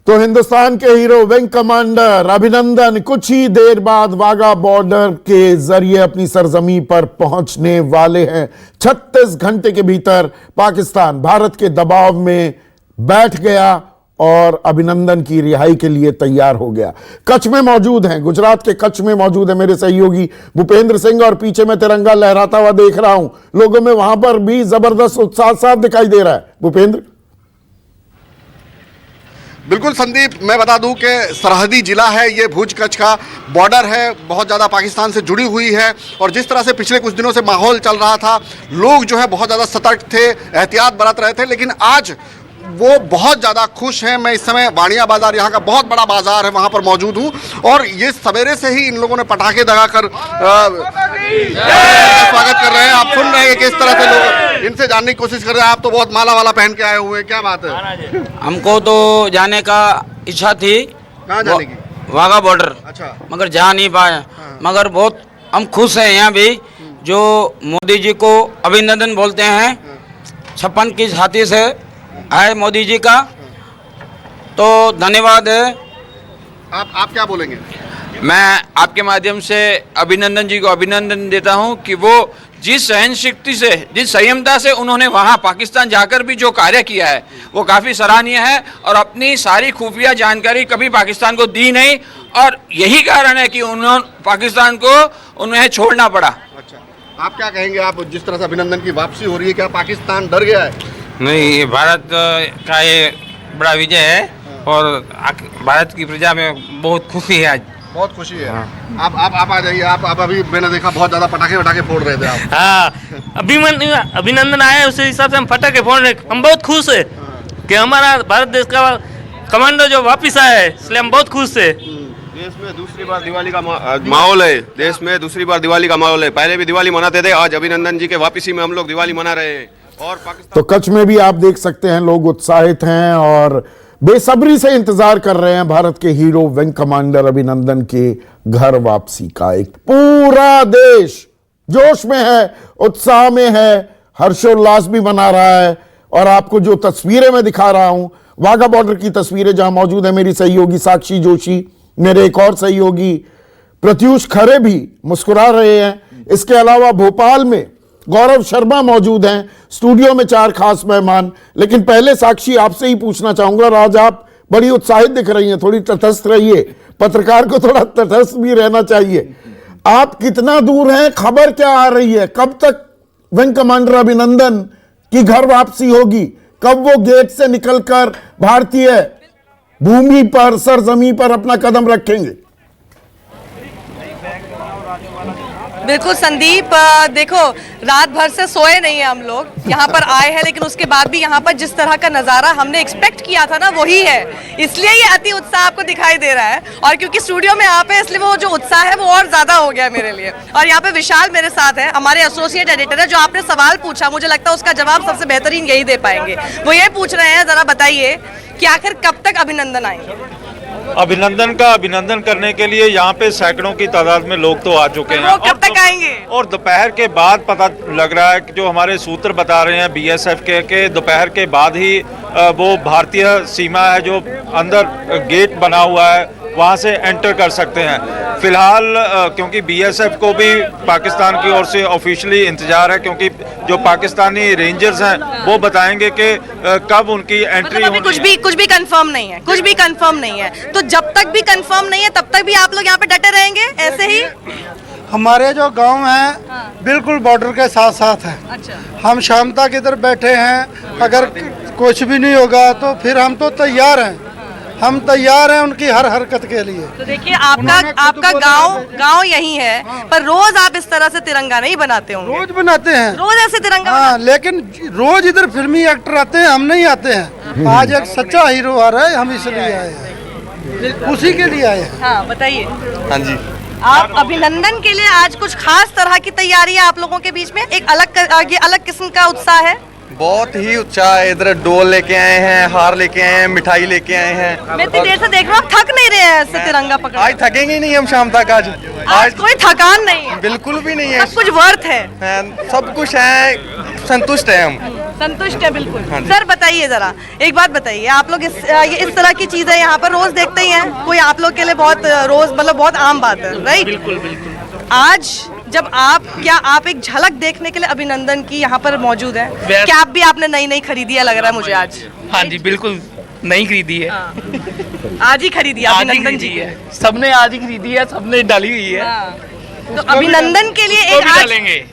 तो हिंदुस्तान के hero wing commander अभिनंदन कुछ ही देर बाद वाघा बॉर्डर के जरिए अपनी सरजमी पर पहुंचने वाले हैं। 36 घंटे के भीतर पाकिस्तान भारत के दबाव में बैठ गया और अभिनंदन की रिहाई के लिए तैयार हो गया। कच्छ में मौजूद हैं, गुजरात के कच्छ में मौजूद है मेरे सहयोगी भूपेंद्र सिंह और पीछे मैं तिरंगा लहराता हुआ देख रहा हूं। लोगों में वहां पर भी जबरदस्त उत्साह साफ दिखाई दे रहा है। भूपेंद्र। बिल्कुल संदीप, मैं बता दूं कि सरहदी जिला है ये, भुज कच्छ का बॉर्डर है, बहुत ज़्यादा पाकिस्तान से जुड़ी हुई है। और जिस तरह से पिछले कुछ दिनों से माहौल चल रहा था, लोग जो है बहुत ज़्यादा सतर्क थे, एहतियात बरत रहे थे, लेकिन आज वो बहुत ज़्यादा खुश हैं। मैं इस समय वाणिया बाज़ार, यहाँ का बहुत बड़ा बाज़ार है, वहाँ पर मौजूद हूँ और ये सवेरे से ही इन लोगों ने पटाखे दगाकर स्वागत कर रहे हैं। आप सुन रहे हैं कि किस तरह से लोग इनसे जानने की कोशिश कर रहे हैं। आप तो बहुत माला वाला पहन के आए हुए हैं, क्या बात है? हमको तो जाने का इच्छा थी। कहाँ जाने की? वाघा बॉर्डर। अच्छा। मगर जा नहीं पाए। मगर बहुत हम खुश हैं यहाँ भी, जो मोदी जी को अभिनंदन बोलते हैं। 56 की छाती से आए मोदी जी का, तो धन्यवाद है। आप क्या बोलेंगे? मैं आपके माध्यम से अभिनंदन जी को अभिनंदन देता हूं कि वो जिस सहनशक्ति से, जिस संयमता से उन्होंने वहां पाकिस्तान जाकर भी जो कार्य किया है वो काफ़ी सराहनीय है और अपनी सारी खुफिया जानकारी कभी पाकिस्तान को दी नहीं, और यही कारण है कि उन्होंने पाकिस्तान को उन्हें छोड़ना पड़ा। अच्छा, आप क्या कहेंगे? आप जिस तरह से अभिनंदन की वापसी हो रही है, क्या पाकिस्तान डर गया है? नहीं, ये भारत का ये बड़ा विजय है और भारत की प्रजा में बहुत खुशी है आज। बहुत खुशी है। आप आ जाइए। आप अभी मैंने देखा बहुत ज़्यादा पटाखे फोड़ रहे थे आप। हाँ, अभिनंदन आया, उस हिसाब से हम पटाखे फोड़ रहे। हम बहुत खुश है कि हमारा भारत देश का कमांडो जो वापस आया है, इसलिए हम बहुत खुश है। देश में दूसरी बार दिवाली का माहौल है। देश में दूसरी बार दिवाली का माहौल है। पहले भी दिवाली मनाते थे, आज अभिनंदन जी के वापसी में हम लोग दिवाली मना रहे हैं। और पाकिस्तान तो कच्छ में भी आप देख सकते हैं लोग उत्साहित हैं और बेसब्री से इंतजार कर रहे हैं भारत के हीरो विंग कमांडर अभिनंदन के घर वापसी का। एक पूरा देश जोश में है, उत्साह में है, हर्षोल्लास भी मना रहा है। और आपको जो तस्वीरें मैं दिखा रहा हूं, वाघा बॉर्डर की तस्वीरें, जहां मौजूद है मेरी सहयोगी साक्षी जोशी, मेरे एक और सहयोगी प्रत्युष खरे भी मुस्कुरा रहे हैं। इसके अलावा भोपाल में गौरव शर्मा मौजूद हैं, स्टूडियो में 4 खास मेहमान। लेकिन पहले साक्षी आपसे ही पूछना चाहूंगा, आज आप बड़ी उत्साहित दिख रही हैं, थोड़ी तटस्थ रहिए, पत्रकार को थोड़ा तटस्थ भी रहना चाहिए। आप कितना दूर हैं, खबर क्या आ रही है, कब तक विंग कमांडर अभिनंदन की घर वापसी होगी, कब वो गेट से निकलकर भारतीय भूमि पर, सरजमी पर अपना कदम रखेंगे? बिल्कुल संदीप, देखो रात भर से सोए नहीं है हम लोग, यहाँ पर आए हैं, लेकिन उसके बाद भी यहाँ पर जिस तरह का नज़ारा हमने एक्सपेक्ट किया था ना, वही है। इसलिए ये अति उत्साह आपको दिखाई दे रहा है। और क्योंकि स्टूडियो में आप हैं, इसलिए वो जो उत्साह है वो और ज़्यादा हो गया मेरे लिए। और यहाँ पे विशाल मेरे साथ है, हमारे एसोसिएट एडिटर है। जो आपने सवाल पूछा, मुझे लगता है उसका जवाब सबसे बेहतरीन यही दे पाएंगे। वो ये पूछ रहे हैं, ज़रा बताइए कि आखिर कब तक अभिनंदन आएंगे? अभिनंदन का अभिनंदन करने के लिए यहाँ पे सैकड़ों की तादाद में लोग तो आ चुके हैं। वो कब तक आएंगे? और दोपहर के बाद पता लग रहा है कि जो हमारे सूत्र बता रहे हैं बीएसएफ के दोपहर के बाद ही वो भारतीय सीमा है जो अंदर गेट बना हुआ है, वहाँ से एंटर कर सकते हैं। फिलहाल क्योंकि बीएसएफ को भी पाकिस्तान की ओर से ऑफिशियली इंतजार है, क्योंकि जो पाकिस्तानी रेंजर्स हैं वो बताएंगे कि कब उनकी एंट्री होगी। कुछ भी कंफर्म नहीं है, कुछ भी कंफर्म नहीं है। तो जब तक भी कंफर्म नहीं है तब तक भी आप लोग यहाँ पे डटे रहेंगे ऐसे ही? हमारे जो गांव हैं बिल्कुल बॉर्डर के साथ साथ है। अच्छा। हम शाम तक इधर बैठे हैं, अगर कुछ भी नहीं होगा तो फिर हम तो तैयार हैं। हम तैयार हैं उनकी हर हरकत के लिए। तो देखिए, आपका गांव यही है, पर रोज आप इस तरह से तिरंगा नहीं बनाते होंगे? रोज बनाते हैं, रोज ऐसे तिरंगा। हाँ, लेकिन रोज इधर फिल्मी एक्टर आते हैं, हम नहीं आते हैं। आज एक सच्चा हीरो आ रहा है, हम इसलिए आए हैं, उसी के लिए आए हैं। हाँ बताइए। हाँ जी, आप अभिनंदन के लिए आज कुछ खास तरह की तैयारी है आप लोगों के बीच में? एक अलग किस्म का उत्साह है? बहुत ही उत्साह है। इधर डोल लेके आए हैं, हार लेके आए हैं, मिठाई लेके आए हैं। मैं इतनी देर से देख रहा हूँ, थक नहीं रहे हैं ऐसे तिरंगा पकड़? आज थकेंगे ही नहीं हम शाम तक। आज कोई थकान नहीं है, बिल्कुल भी नहीं है। सब कुछ वर्थ है, सब कुछ है, संतुष्ट है हम। संतुष्ट है बिल्कुल। सर बताइए जरा, एक बात बताइए, आप लोग इस तरह की चीजें यहाँ पर रोज देखते ही हैं, कोई आप लोग के लिए बहुत रोज मतलब बहुत आम बात है, राइट? बिल्कुल बिल्कुल। आज जब आप एक झलक देखने के लिए अभिनंदन की यहाँ पर मौजूद है, कैप भी आपने नई नई खरीदी है लग रहा है मुझे आज। हाँ जी बिल्कुल, नहीं खरीदी है, आज ही खरीदी है अभिनंदन जी है, सबने आज ही खरीदी है, सबने डाली हुई है। तो अभिनंदन के लिए एक आज डालेंगे,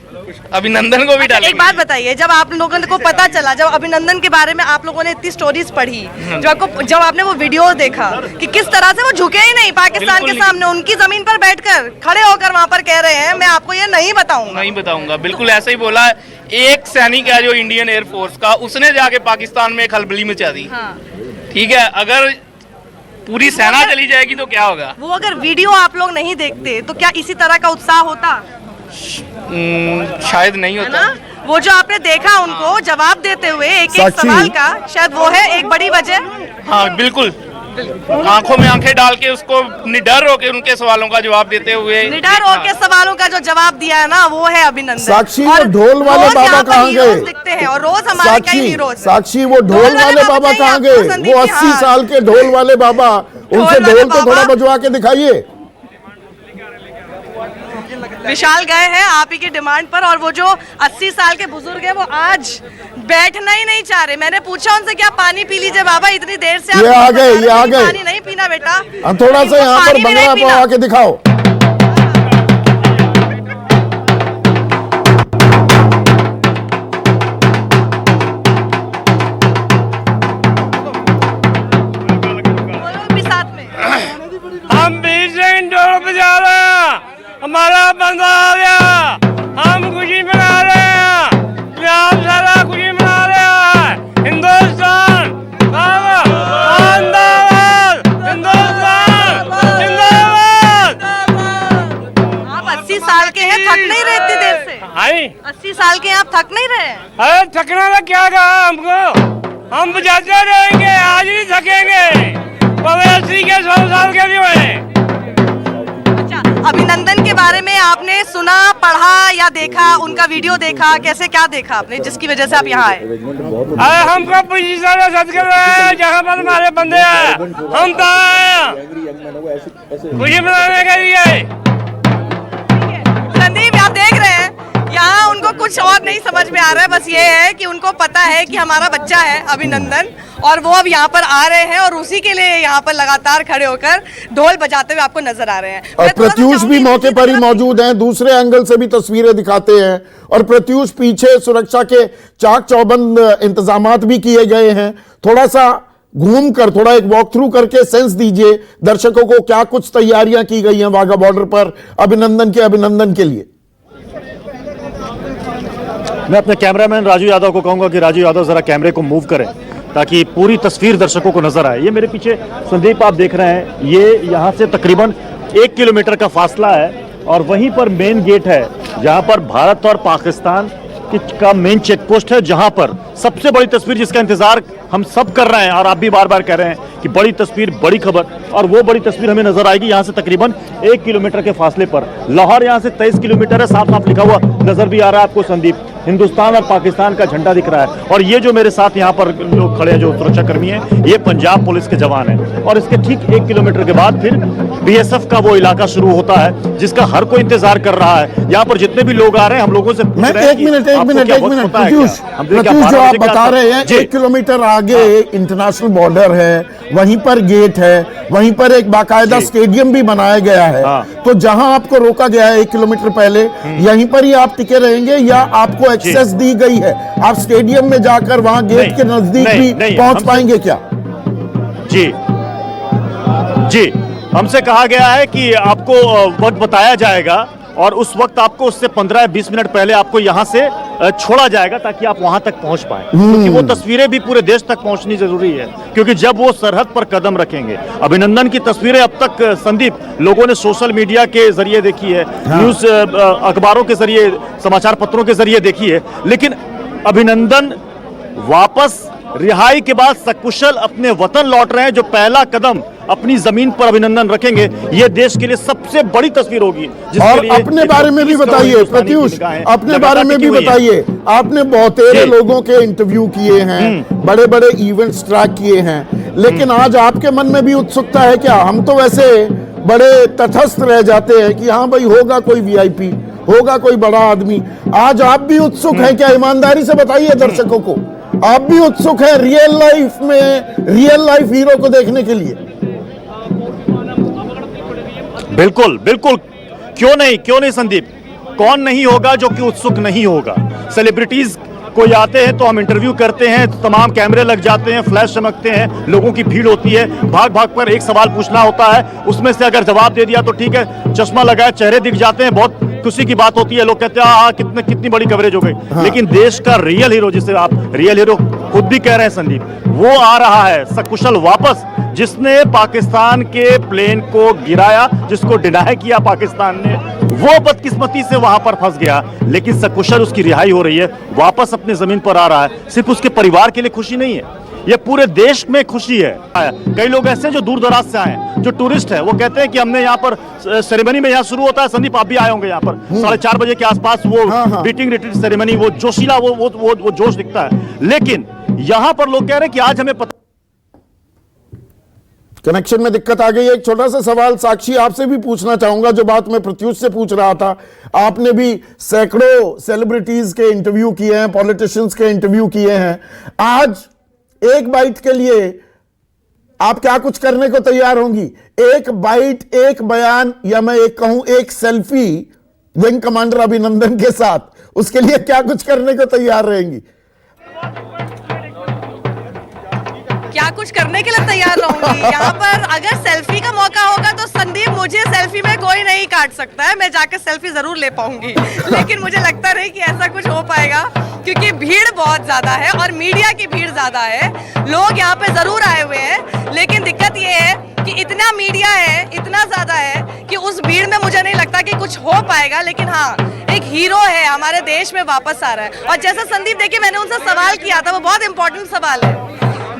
अभिनंदन को भी डालेंगे। एक बात बताइए, जब आप लोगों को पता चला, जब अभिनंदन के बारे में आप लोगों ने इतनी स्टोरीज पढ़ी, जब आपने वो वीडियो देखा कि किस तरह से वो झुके ही नहीं पाकिस्तान के सामने, उनकी जमीन पर बैठकर खड़े होकर वहाँ पर कह रहे हैं मैं आपको ये नहीं बताऊंगा, बिल्कुल ऐसा ही बोला है। एक सैनिक है जो इंडियन एयरफोर्स का, उसने जाके पाकिस्तान में खलबली मचा दी। ठीक है, अगर पूरी सेना चली जाएगी तो क्या होगा? वो अगर वीडियो आप लोग नहीं देखते तो क्या इसी तरह का उत्साह होता? शायद नहीं होता। वो जो आपने देखा उनको जवाब देते हुए एक सवाल का, शायद वो है एक बड़ी वजह। हाँ बिल्कुल, आंखों में आंखें डाल के उसको निडर होकर उनके सवालों का जवाब देते हुए, निडर होकर सवालों का जो जवाब दिया है ना, वो है अभिनंदन। साक्षी, वो ढोल वाले बाबा कहाँ गए? दिखते हैं और रोज हमारे कई हीरोज। साक्षी, वो ढोल वाले बाबा कहाँ गए? वो 80 साल के ढोल वाले बाबा, उनसे ढोल तो थोड़ा बजवा के दिखाइए। विशाल गए हैं आप ही की डिमांड पर, और वो जो 80 साल के बुजुर्ग हैं वो आज बैठना ही नहीं चाह रहे। मैंने पूछा उनसे क्या पानी पी लीजिए बाबा, इतनी देर से ये आ गए। पानी नहीं पीना बेटा, थोड़ा सा यहाँ पर बंगला पवा के दिखाओ। हम बीच से ढोल बजा रहे हैं, हमारा बंदा आ गया, हम खुशी मना रहे हैं, आप सारा खुशी मना रहे हैं। हिंदुस्तान जिंदाबाद, हिंदुस्तान जिंदाबाद। आप 80 साल के हैं, थक नहीं रहे इतनी देर से? 80 साल के हैं आप, थक नहीं रहे? अरे थकना तो क्या कहा हमको, हम बजाते रहेंगे, आज ही थकेंगे, 80 के 100 साल के भी हुए। अभिनंदन के बारे में आपने सुना, पढ़ा या देखा, उनका वीडियो देखा, कैसे क्या देखा आपने जिसकी वजह से आप यहाँ आए? अरे हमको पोजीशन सदके में जहाँ पर हमारे बंदे हैं, हम तो आए खुशी मनाने के लिए। संदीप, आप देख रहे हैं यहाँ उनको कुछ और नहीं समझ में आ रहा है, बस ये है कि उनको पता है कि हमारा बच्चा है अभिनंदन, और वो अब यहाँ पर आ रहे हैं और उसी के लिए यहाँ पर लगातार खड़े होकर ढोल बजाते हुए आपको नजर आ रहे हैं। और प्रत्यूष भी मौके पर ही मौजूद हैं, दूसरे एंगल से भी तस्वीरें दिखाते हैं। और प्रत्यूष, पीछे सुरक्षा के चाक चौबंद इंतजामात भी किए गए हैं। थोड़ा सा घूम कर, थोड़ा एक वॉक थ्रू करके सेंस दीजिए दर्शकों को, क्या कुछ तैयारियां की गई हैं वाघा बॉर्डर पर अभिनंदन के लिए। मैं अपने कैमरामैन राजू यादव को कहूंगा कि राजू यादव जरा कैमरे को मूव करें ताकि पूरी तस्वीर दर्शकों को नजर आए। ये मेरे पीछे संदीप आप देख रहे हैं, ये यहाँ से तकरीबन 1 किलोमीटर का फासला है और वहीं पर मेन गेट है जहाँ पर भारत और पाकिस्तान का मेन चेक पोस्ट है, जहाँ पर सबसे बड़ी तस्वीर जिसका इंतजार हम सब कर रहे हैं और आप भी बार बार कह रहे हैं कि बड़ी तस्वीर, बड़ी खबर, और वो बड़ी तस्वीर हमें नजर आएगी यहाँ से तकरीबन 1 किलोमीटर के फासले पर। लाहौर यहाँ से 23 किलोमीटर है, साफ साफ लिखा हुआ नजर भी आ रहा है आपको संदीप, हिंदुस्तान और पाकिस्तान का झंडा दिख रहा है। और ये जो मेरे साथ यहाँ पर लोग खड़े हैं, जो सुरक्षाकर्मी हैं, ये पंजाब पुलिस के जवान हैं। और इसके ठीक 1 किलोमीटर के बाद फिर BSF का वो इलाका शुरू होता है जिसका हर कोई इंतजार कर रहा है। यहाँ पर जितने भी लोग आ रहे हैं, हम लोगों से मैं एक मिनट प्रत्यूष, जो आप बता रहे हैं 1 किलोमीटर आगे इंटरनेशनल बॉर्डर है, वहीं पर गेट है, वहीं पर एक बाकायदा स्टेडियम भी बनाया गया है। तो जहां आपको रोका गया है 1 किलोमीटर पहले, यहीं पर ही आप टिके रहेंगे या आपको एक्सेस दी गई है? आप स्टेडियम में जाकर वहां गेट के नजदीक भी पहुंच पाएंगे क्या? जी, हमसे कहा गया है कि आपको वक्त बताया जाएगा और उस वक्त आपको उससे 15 या 20 मिनट पहले आपको यहाँ से छोड़ा जाएगा ताकि आप वहां तक पहुंच पाए, क्योंकि वो तस्वीरें भी पूरे देश तक पहुंचनी जरूरी है, क्योंकि जब वो सरहद पर कदम रखेंगे। अभिनंदन की तस्वीरें अब तक संदीप लोगों ने सोशल मीडिया के जरिए देखी है, न्यूज अखबारों के जरिए, समाचार पत्रों के जरिए देखी है, लेकिन अभिनंदन वापस रिहाई के बाद सकुशल अपने वतन लौट रहे हैं, जो पहला कदम अपनी जमीन पर अभिनंदन रखेंगे, ये देश के लिए सबसे बड़ी तस्वीर होगी। और अपने बारे में भी बताइए प्रत्युष, अपने बारे में भी बताइए। आपने बहुतेरे लोगों के इंटरव्यू किए हैं, बड़े बड़े इवेंट्स ट्रैक किए हैं, लेकिन आज आपके मन में भी उत्सुकता है क्या? हम तो वैसे बड़े तटस्थ रह जाते हैं कि हाँ भाई होगा कोई वीआईपी, होगा कोई बड़ा आदमी। आज आप भी उत्सुक हैं क्या? ईमानदारी से बताइए दर्शकों को, आप भी उत्सुक हैं रियल लाइफ में रियल लाइफ हीरो को देखने के लिए? बिल्कुल बिल्कुल, क्यों नहीं संदीप, कौन नहीं होगा जो कि उत्सुक नहीं होगा। सेलिब्रिटीज कोई आते हैं तो हम इंटरव्यू करते हैं, तमाम कैमरे लग जाते हैं, फ्लैश चमकते हैं, लोगों की भीड़ होती है, भाग भाग पर एक सवाल पूछना होता है, उसमें से अगर जवाब दे दिया तो ठीक है, चश्मा लगाए, चेहरे दिख जाते हैं, बहुत खुशी की बात होती है, लोग कहते हैं हाँ कितनी बड़ी कवरेज हो गई। हाँ। लेकिन देश का रियल हीरो, जिसे आप रियल हीरो खुद भी कह रहे हैं संदीप, वो आ रहा है सकुशल वापस, जिसने पाकिस्तान के प्लेन को गिराया, जिसको डिनाई किया पाकिस्तान ने, वो बदकिस्मती से वहां पर फंस गया, लेकिन सकुशल उसकी रिहाई हो रही है, वापस अपने जमीन पर आ रहा है। सिर्फ उसके परिवार के लिए खुशी नहीं है, ये पूरे देश में खुशी है। कई लोग ऐसे हैं जो दूर दराज से आए हैं, जो टूरिस्ट है, वो कहते हैं कि हमने यहाँ पर सेरेमनी में यहाँ शुरू होता है, संदीप आप भी आए होंगे यहाँ पर 4:30 बजे के आसपास, वो बीटिंग रिट्रीट सेरेमनी, वो जोशीला वो जोश दिखता है। लेकिन यहाँ पर लोग कह रहे हैं कि आज हमें पता, कनेक्शन में दिक्कत आ गई। एक छोटा सा सवाल साक्षी आपसे भी पूछना चाहूंगा, जो बात मैं प्रत्युष से पूछ रहा था। आपने भी सैकड़ों सेलिब्रिटीज के इंटरव्यू किए हैं, पॉलिटिशियंस के इंटरव्यू किए हैं, आज एक बाइट के लिए आप क्या कुछ करने को तैयार होंगी? एक बाइट, एक बयान, या मैं एक कहूं एक सेल्फी विंग कमांडर अभिनंदन के साथ, उसके लिए क्या कुछ करने को तैयार रहेंगी? क्या कुछ करने के लिए तैयार रहूंगी? यहाँ पर अगर सेल्फी का मौका होगा तो संदीप, मुझे सेल्फी में कोई नहीं काट सकता है, मैं जाकर सेल्फी जरूर ले पाऊंगी, लेकिन मुझे लगता नहीं कि ऐसा कुछ हो पाएगा, क्योंकि भीड़ बहुत ज्यादा है और मीडिया की भीड़ ज्यादा है। लोग यहाँ पे जरूर आए हुए हैं, लेकिन दिक्कत ये है कि इतना मीडिया है, इतना ज्यादा है कि उस भीड़ में मुझे नहीं लगता कि कुछ हो पाएगा। लेकिन हाँ, एक हीरो है हमारे देश में वापस आ रहा है। और जैसा संदीप, देखिए मैंने उनसे सवाल किया था, वो बहुत इंपॉर्टेंट सवाल है।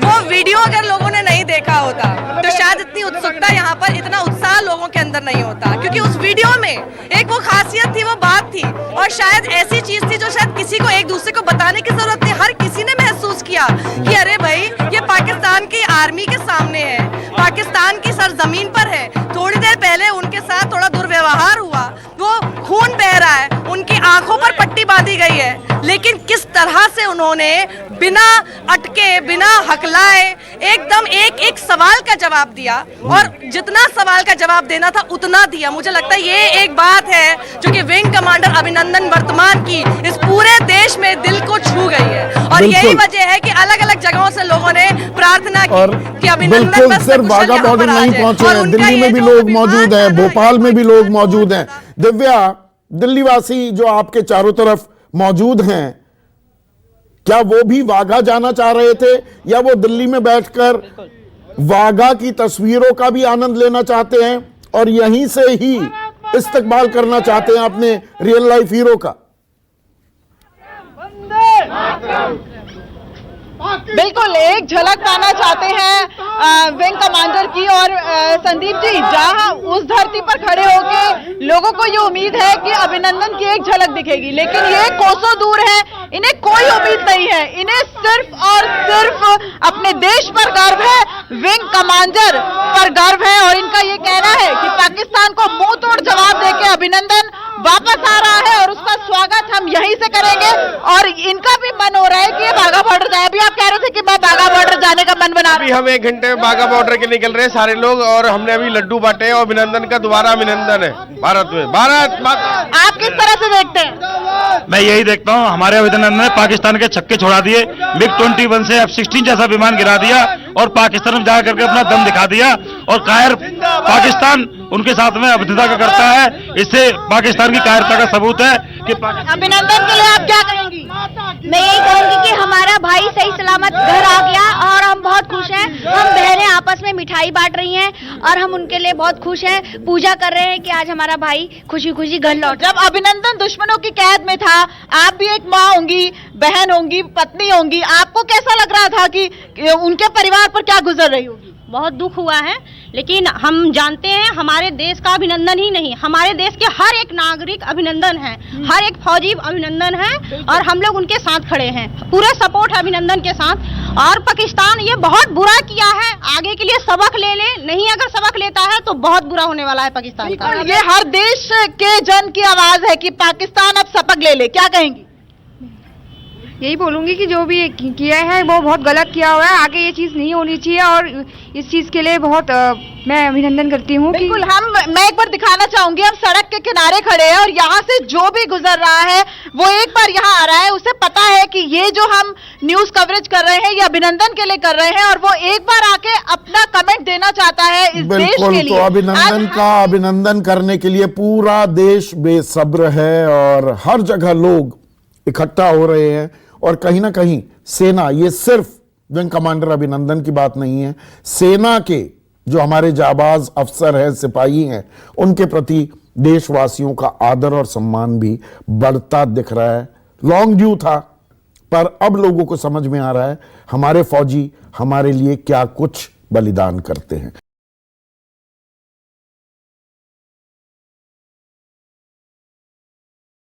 वो वीडियो अगर लोगों ने नहीं देखा होता तो शायद इतनी उत्सुकता यहाँ पर, इतना उत्साह लोगों के अंदर नहीं होता, क्योंकि उस वीडियो में एक वो खासियत थी, वो बात थी, और शायद ऐसी चीज थी जो शायद किसी को एक दूसरे को बताने की जरूरत नहीं, हर किसी ने महसूस किया कि अरे भाई ये पाकिस्तान की आर्मी के सामने है, पाकिस्तान की सरजमीन पर है। थोड़ी देर पहले उनके साथ थोड़ा दुर्व्यवहार हुआ, वो खून बह रहा है, उनकी आंखों पर पट्टी बांधी गई है, लेकिन किस तरह से उन्होंने बिना अटके, बिना हकलाए, एकदम एक एक सवाल का जवाब दिया, और जितना सवाल का जवाब देना था उतना दिया। मुझे लगता है ये एक बात है जो कि विंग कमांडर अभिनंदन वर्तमान की इस पूरे देश में दिल को छू गई है, और यही वजह है कि अलग अलग जगहों से लोगों ने प्रार्थना की कि अभिनंदन बस सिर्फ वाघा बॉर्डर नहीं पहुंचे हैं, दिल्ली में भी लोग मौजूद हैं, भोपाल में भी लोग मौजूद हैं। दिव्या, दिल्ली वासी जो आपके चारों तरफ मौजूद हैं, क्या वो भी वाघा जाना चाह रहे थे, या वो दिल्ली में बैठकर वाघा की तस्वीरों का भी आनंद लेना चाहते हैं और यहीं से ही इस्तकबाल करना चाहते हैं अपने रियल लाइफ हीरो का? बिल्कुल, एक झलक पाना चाहते हैं विंग कमांडर की। और संदीप जी, जहां उस धरती पर खड़े होके लोगों को ये उम्मीद है कि अभिनंदन की एक झलक दिखेगी, लेकिन ये कोसों दूर है, इन्हें कोई उम्मीद नहीं है, इन्हें सिर्फ और सिर्फ अपने देश पर गर्व है, विंग कमांडर पर गर्व है, और इनका ये कहना है कि पाकिस्तान को मुंह तोड़ जवाब देके अभिनंदन वापस आ रहा है और उसका स्वागत हम यहीं से करेंगे। और इनका भी मन हो रहा है कि ये बाघा बॉर्डर जाए। अभी आप कह रहे थे कि मैं बाघा बॉर्डर जाने का मन बना रहा हूं। हम 1 घंटे में बाघा बॉर्डर के निकल रहे हैं सारे लोग, और हमने अभी लड्डू बांटे और अभिनंदन का दोबारा अभिनंदन है भारत में। भारत आप किस तरह से देखते हैं? मैं यही देखता हूं, हमारे अभिनंदन ने पाकिस्तान के छक्के छोड़ा दिए, MiG-21 से F-16 जैसा विमान गिरा दिया और पाकिस्तान में जाकर के अपना दम दिखा दिया, और कायर पाकिस्तान उनके साथ में अभद्रता करता है। इससे पाकिस्तान की कायरता का सबूत है कि अभिनंदन के लिए आप क्या कहेंगी? मैं यही कहूंगी कि हमारा भाई सही सलामत घर आ गया और हम बहुत खुश हैं। हम बहनें आपस में मिठाई बांट रही हैं और हम उनके लिए बहुत खुश हैं, पूजा कर रहे हैं कि आज हमारा भाई खुशी खुशी घर लौट। जब अभिनंदन दुश्मनों की कैद में था, आप भी एक माँ होंगी, बहन होंगी, पत्नी होंगी, आपको कैसा लग रहा था कि उनके परिवार पर क्या गुजर रही होगी? बहुत दुख हुआ है, लेकिन हम जानते हैं हमारे देश का अभिनंदन ही नहीं, हमारे देश के हर एक नागरिक अभिनंदन है, हर एक फौजी अभिनंदन है और हम लोग उनके साथ खड़े हैं। पूरे सपोर्ट है अभिनंदन के साथ। और पाकिस्तान ये बहुत बुरा किया है, आगे के लिए सबक ले ले, नहीं अगर सबक लेता है तो बहुत बुरा होने वाला है पाकिस्तान का। ये हर देश के जन की आवाज है कि पाकिस्तान अब सबक ले ले, क्या कहेंगी? यही बोलूंगी कि जो भी किया है वो बहुत गलत किया हुआ है, आगे ये चीज़ नहीं होनी चाहिए और इस चीज़ के लिए बहुत मैं अभिनंदन करती हूँ। बिल्कुल, मैं एक बार दिखाना चाहूंगी, हम सड़क के किनारे खड़े हैं और यहाँ से जो भी गुजर रहा है वो एक बार यहाँ आ रहा है, उसे पता है कि ये जो हम न्यूज कवरेज कर रहे हैं ये अभिनंदन के लिए कर रहे हैं और वो एक बार आके अपना कमेंट देना चाहता है इस देश के लिए। तो अभिनंदन का अभिनंदन करने के लिए पूरा देश बेसब्र है और हर जगह लोग इकट्ठा हो रहे हैं और कहीं ना कहीं सेना, ये सिर्फ विंग कमांडर अभिनंदन की बात नहीं है, सेना के जो हमारे जाबाज अफसर हैं, सिपाही हैं, उनके प्रति देशवासियों का आदर और सम्मान भी बढ़ता दिख रहा है। लॉन्ग ड्यू था, पर अब लोगों को समझ में आ रहा है हमारे फौजी हमारे लिए क्या कुछ बलिदान करते हैं।